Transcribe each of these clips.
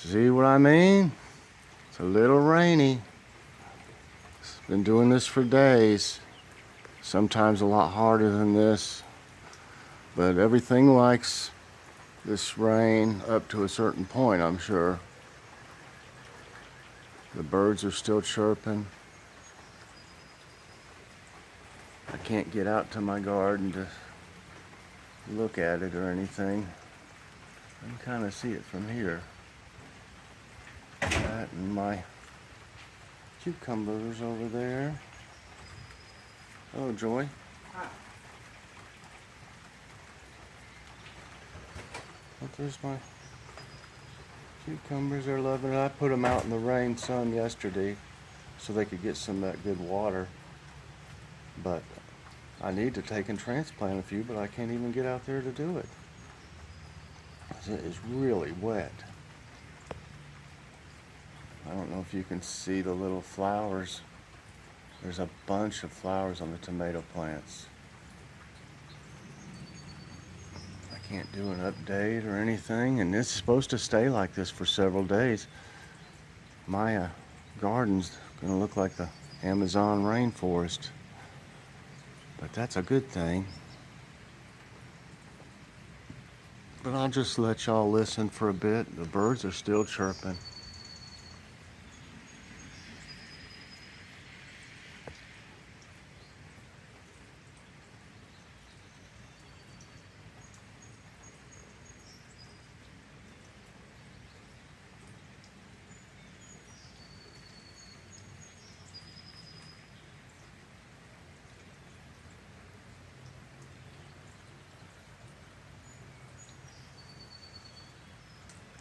See what I mean? It's a little rainy. It's been doing this for days. Sometimes a lot harder than this. But everything likes this rain up to a certain point, I'm sure. The birds are still chirping. I can't get out to my garden to look at it or anything. I can kind of see it from here. That and my cucumbers over there. Oh, Joy. Hi. Look, there's my cucumbers. They're loving it. I put them out in the rain sun yesterday so they could get some of that good water. But I need to take and transplant a few, but I can't even get out there to do it. It is really wet. I don't know if you can see the little flowers. There's a bunch of flowers on the tomato plants. I can't do an update or anything, and it's supposed to stay like this for several days. My garden's gonna look like the Amazon rainforest, but that's a good thing. But I'll just let y'all listen for a bit. The birds are still chirping.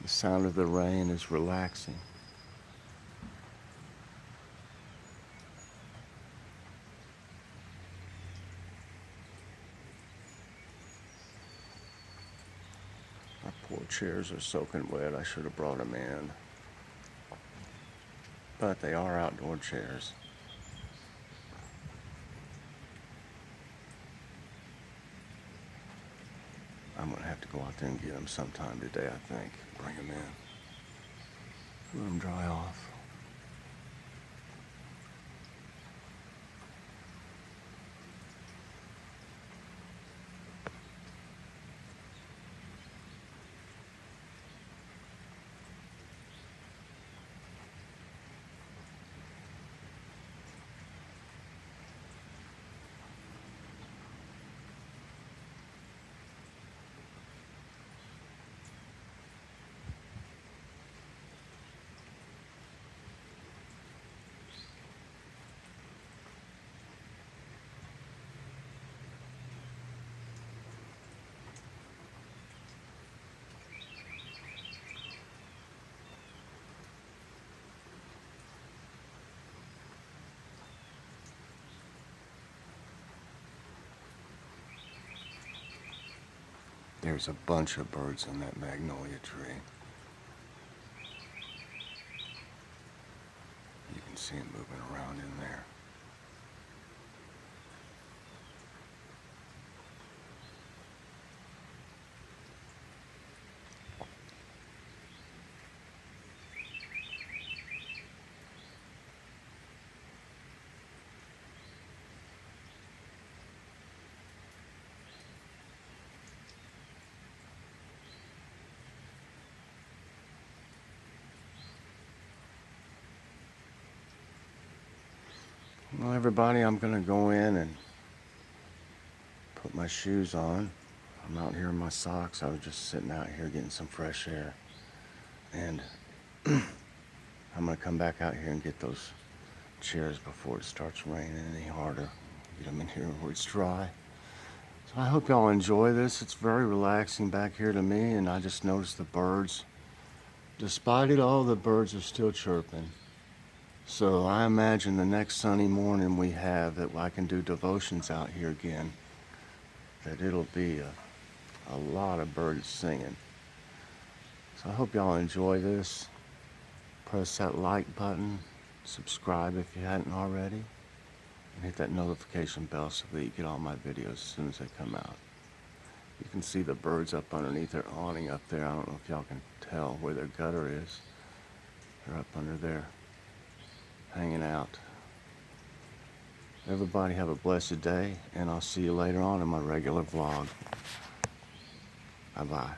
The sound of the rain is relaxing. My poor chairs are soaking wet. I should have brought them in. But they are outdoor chairs. I'm gonna have to go out there and get them sometime today, I think. Bring them in. Let them dry off. There's a bunch of birds in that magnolia tree. You can see them moving around in there. Well, everybody, I'm gonna go in and put my shoes on. I'm out here in my socks. I was just sitting out here getting some fresh air. And I'm gonna come back out here and get those chairs before it starts raining any harder. Get them in here where it's dry. So I hope y'all enjoy this. It's very relaxing back here to me, and I just noticed the birds. Despite it all, the birds are still chirping. So I imagine the next sunny morning we have that I can do devotions out here again, that it'll be a lot of birds singing. So I hope y'all enjoy this. Press that like button, subscribe if you hadn't already, and hit that notification bell so that you get all my videos as soon as they come out. You can see the birds up underneath their awning up there. I don't know if y'all can tell where their gutter is. They're up under there, hanging out. Everybody have a blessed day, and I'll see you later on in my regular vlog. Bye-bye.